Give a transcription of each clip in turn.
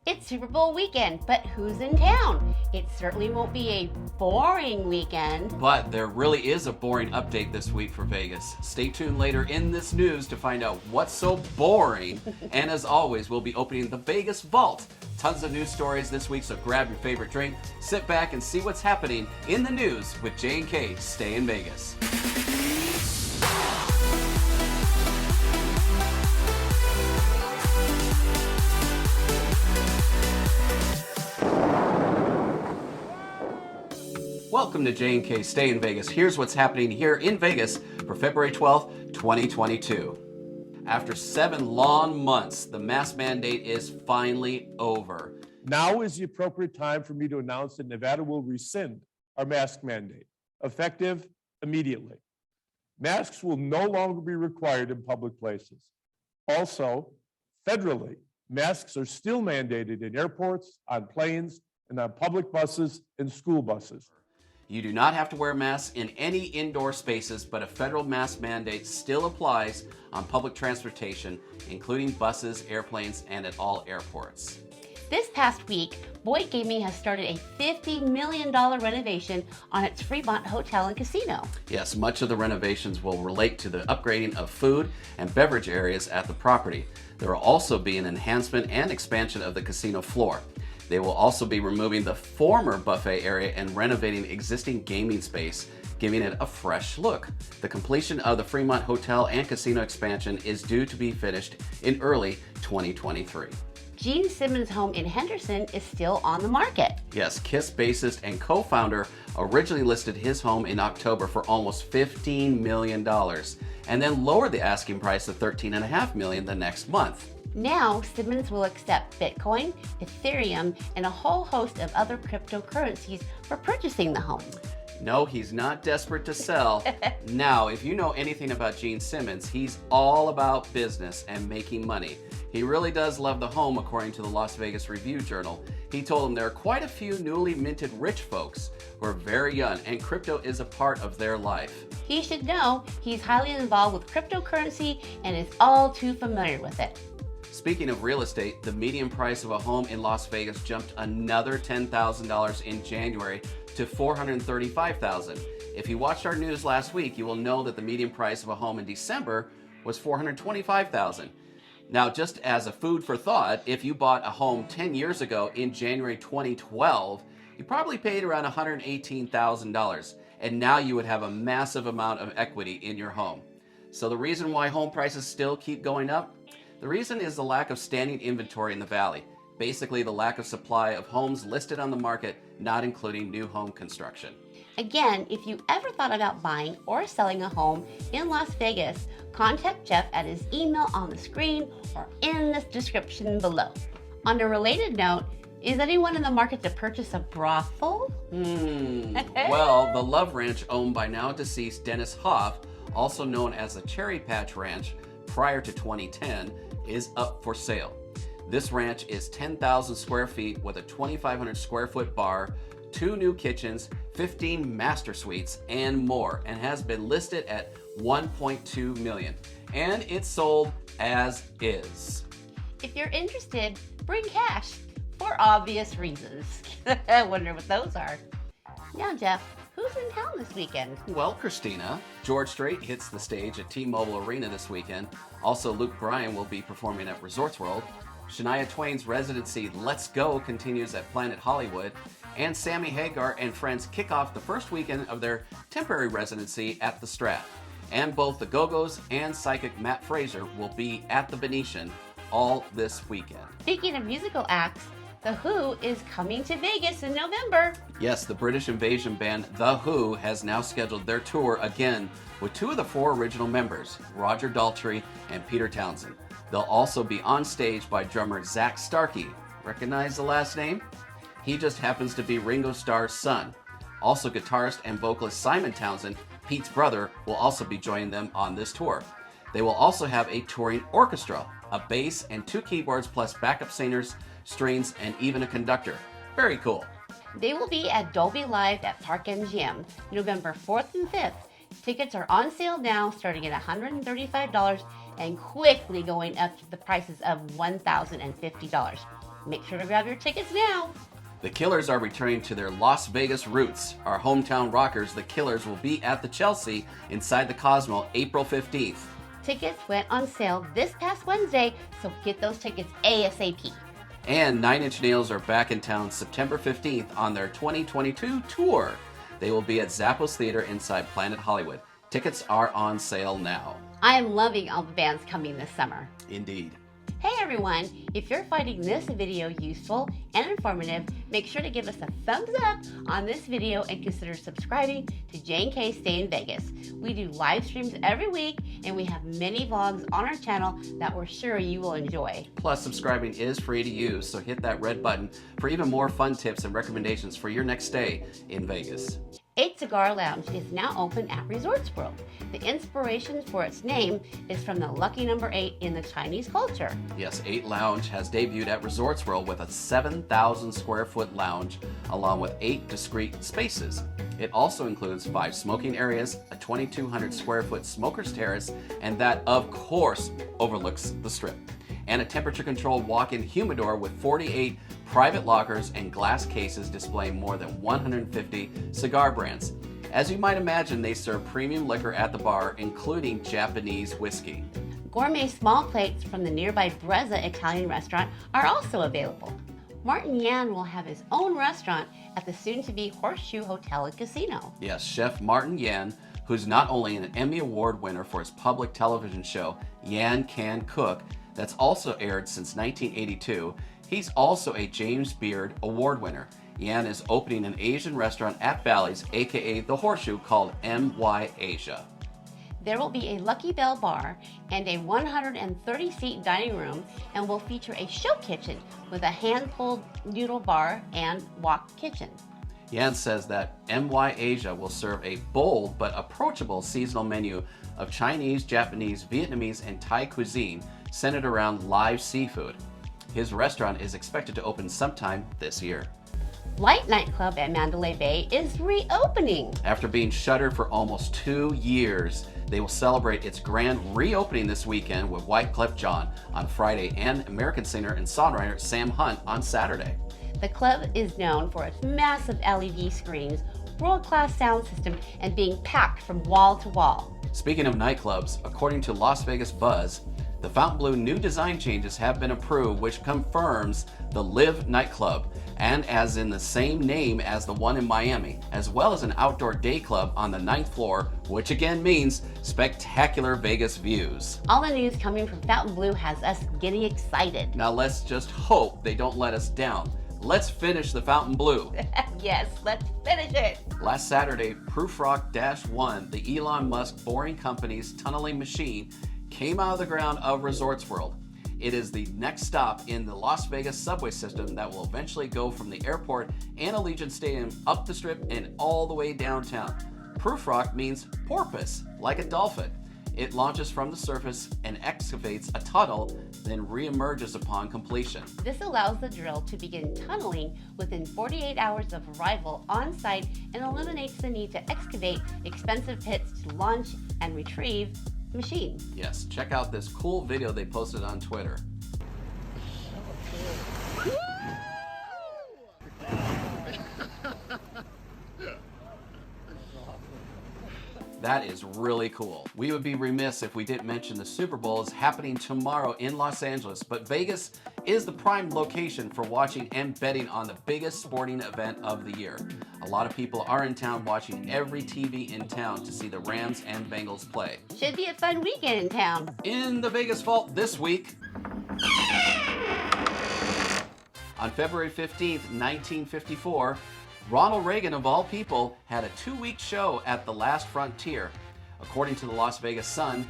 It's Super Bowl weekend, but who's in town? It certainly won't be a boring weekend. But there really is a boring update this week for Vegas. Stay tuned later in this news to find out what's so boring. And as always, we'll be opening the Vegas Vault. Tons of news stories this week, so grab your favorite drink, sit back, and see what's happening in the news with J&K Stay in Vegas. Welcome to J&K Stay in Vegas. Here's what's happening here in Vegas for February 12th, 2022. After 7 long months, the mask mandate is finally over. Now is the appropriate time for me to announce that Nevada will rescind our mask mandate, effective immediately. Masks will no longer be required in public places. Also, federally, masks are still mandated in airports, on planes, and on public buses and school buses. You do not have to wear masks in any indoor spaces, but a federal mask mandate still applies on public transportation, including buses, airplanes, and at all airports. This past week, Boyd Gaming has started a $50 million renovation on its Fremont Hotel and Casino. Yes, much of the renovations will relate to the upgrading of food and beverage areas at the property. There will also be an enhancement and expansion of the casino floor. They will also be removing the former buffet area and renovating existing gaming space, giving it a fresh look. The completion of the Fremont Hotel and Casino expansion is due to be finished in early 2023. Gene Simmons' home in Henderson is still on the market. Yes, Kiss bassist and co-founder originally listed his home in October for almost $15 million and then lowered the asking price to $13.5 million the next month. Now, Simmons will accept Bitcoin, Ethereum, and a whole host of other cryptocurrencies for purchasing the home. No, he's not desperate to sell. Now, if you know anything about Gene Simmons, he's all about business and making money. He really does love the home, according to the Las Vegas Review-Journal. He told him there are quite a few newly minted rich folks who are very young, and crypto is a part of their life. He should know he's highly involved with cryptocurrency and is all too familiar with it. Speaking of real estate, the median price of a home in Las Vegas jumped another $10,000 in January to $435,000. If you watched our news last week, you will know that the median price of a home in December was $425,000. Now, just as a food for thought, if you bought a home 10 years ago in January 2012, you probably paid around $118,000, and now you would have a massive amount of equity in your home. So the reason why home prices still keep going up? The reason is the lack of standing inventory in the valley. Basically, the lack of supply of homes listed on the market, not including new home construction. Again, if you ever thought about buying or selling a home in Las Vegas, contact Jeff at his email on the screen or in the description below. On a related note, is anyone in the market to purchase a brothel? Well, the Love Ranch, owned by now deceased Dennis Hoff, also known as the Cherry Patch Ranch prior to 2010, is up for sale. This ranch is 10,000 square feet with a 2,500 square foot bar, 2 new kitchens, 15 master suites, and more, and has been listed at $1.2 million. And it's sold as is. If you're interested, bring cash for obvious reasons. I wonder what those are. Now, Jeff, who's in town this weekend? Well, Christina, George Strait hits the stage at T-Mobile Arena this weekend. Also, Luke Bryan will be performing at Resorts World. Shania Twain's residency Let's Go continues at Planet Hollywood. And Sammy Hagar and friends kick off the first weekend of their temporary residency at the Strat. And both the Go-Go's and psychic Matt Fraser will be at the Venetian all this weekend. Speaking of musical acts, The Who is coming to Vegas in November. Yes, the British invasion band The Who has now scheduled their tour again with 2 of the 4 original members, Roger Daltrey and Peter Townsend. They'll also be on stage by drummer Zach Starkey. Recognize the last name? He just happens to be Ringo Starr's son. Also, guitarist and vocalist Simon Townsend, Pete's brother, will also be joining them on this tour. They will also have a touring orchestra, a bass and 2 keyboards plus backup singers, strings, and even a conductor. Very cool. They will be at Dolby Live at Park MGM November 4th and 5th. Tickets are on sale now, starting at $135 and quickly going up to the prices of $1,050. Make sure to grab your tickets now. The Killers are returning to their Las Vegas roots. Our hometown rockers, the Killers, will be at the Chelsea inside the Cosmo April 15th. Tickets went on sale this past Wednesday, so get those tickets ASAP. And Nine Inch Nails are back in town September 15th on their 2022 tour. They will be at Zappos Theater inside Planet Hollywood. Tickets are on sale now. I am loving all the bands coming this summer. Indeed. Hey everyone, if you're finding this video useful and informative, make sure to give us a thumbs up on this video and consider subscribing to J&K Stay in Vegas. We do live streams every week and we have many vlogs on our channel that we're sure you will enjoy. Plus, subscribing is free to use, so hit that red button for even more fun tips and recommendations for your next stay in Vegas. 8 Cigar Lounge is now open at Resorts World. The inspiration for its name is from the lucky number 8 in the Chinese culture. Yes, 8 Lounge has debuted at Resorts World with a 7,000 square foot lounge along with 8 discrete spaces. It also includes 5 smoking areas, a 2,200 square foot smoker's terrace, and that, of course, overlooks the Strip, and a temperature-controlled walk-in humidor with 48 private lockers and glass cases displaying more than 150 cigar brands. As you might imagine, they serve premium liquor at the bar, including Japanese whiskey. Gourmet small plates from the nearby Brezza Italian restaurant are also available. Martin Yan will have his own restaurant at the soon-to-be Horseshoe Hotel and Casino. Yes, Chef Martin Yan, who's not only an Emmy Award winner for his public television show, Yan Can Cook, that's also aired since 1982, he's also a James Beard Award winner. Yan is opening an Asian restaurant at Bally's, aka the Horseshoe, called MY Asia. There will be a Lucky Bell bar and a 130-seat dining room, and will feature a show kitchen with a hand-pulled noodle bar and wok kitchen. Yan says that MY Asia will serve a bold but approachable seasonal menu of Chinese, Japanese, Vietnamese, and Thai cuisine centered around live seafood. His restaurant is expected to open sometime this year. Light Nightclub at Mandalay Bay is reopening. After being shuttered for almost 2 years, they will celebrate its grand reopening this weekend with Wyclef Jean on Friday and American singer and songwriter Sam Hunt on Saturday. The club is known for its massive LED screens, world-class sound system, and being packed from wall to wall. Speaking of nightclubs, according to Las Vegas Buzz, the Fontainebleau new design changes have been approved, which confirms the Live nightclub, and as in the same name as the one in Miami, as well as an outdoor day club on the 9th floor, which again means spectacular Vegas views. All the news coming from Fontainebleau has us getting excited. Now let's just hope they don't let us down. Let's finish the Fontainebleau. Yes, let's finish it. Last Saturday, Proofrock-1, the Elon Musk Boring Company's tunneling machine, came out of the ground of Resorts World. It is the next stop in the Las Vegas subway system that will eventually go from the airport and Allegiant Stadium up the Strip and all the way downtown. Proofrock means porpoise, like a dolphin. It launches from the surface and excavates a tunnel, then reemerges upon completion. This allows the drill to begin tunneling within 48 hours of arrival on site and eliminates the need to excavate expensive pits to launch and retrieve the machine. Yes, check out this cool video they posted on Twitter. That is really cool. We would be remiss if we didn't mention the Super Bowl is happening tomorrow in Los Angeles, but Vegas is the prime location for watching and betting on the biggest sporting event of the year. A lot of people are in town watching every TV in town to see the Rams and Bengals play. Should be a fun weekend in town. In the Vegas Vault this week, on February 15th, 1954, Ronald Reagan, of all people, had a 2-week show at the Last Frontier. According to the Las Vegas Sun,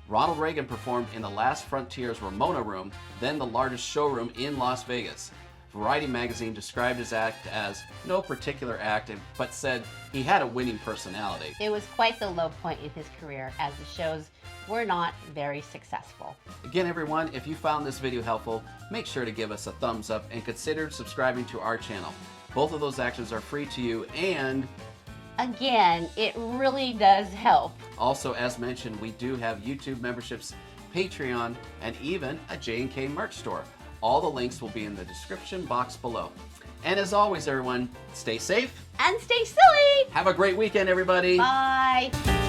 Ronald Reagan performed in the Last Frontier's Ramona Room, then the largest showroom in Las Vegas. Variety magazine described his act as no particular act, but said he had a winning personality. It was quite the low point in his career, as the shows were not very successful. Again, everyone, if you found this video helpful, make sure to give us a thumbs up and consider subscribing to our channel. Both of those actions are free to you, and again, it really does help. Also, as mentioned, we do have YouTube memberships, Patreon, and even a J&K merch store. All the links will be in the description box below. And as always, everyone, stay safe And stay silly. Have a great weekend, everybody. Bye.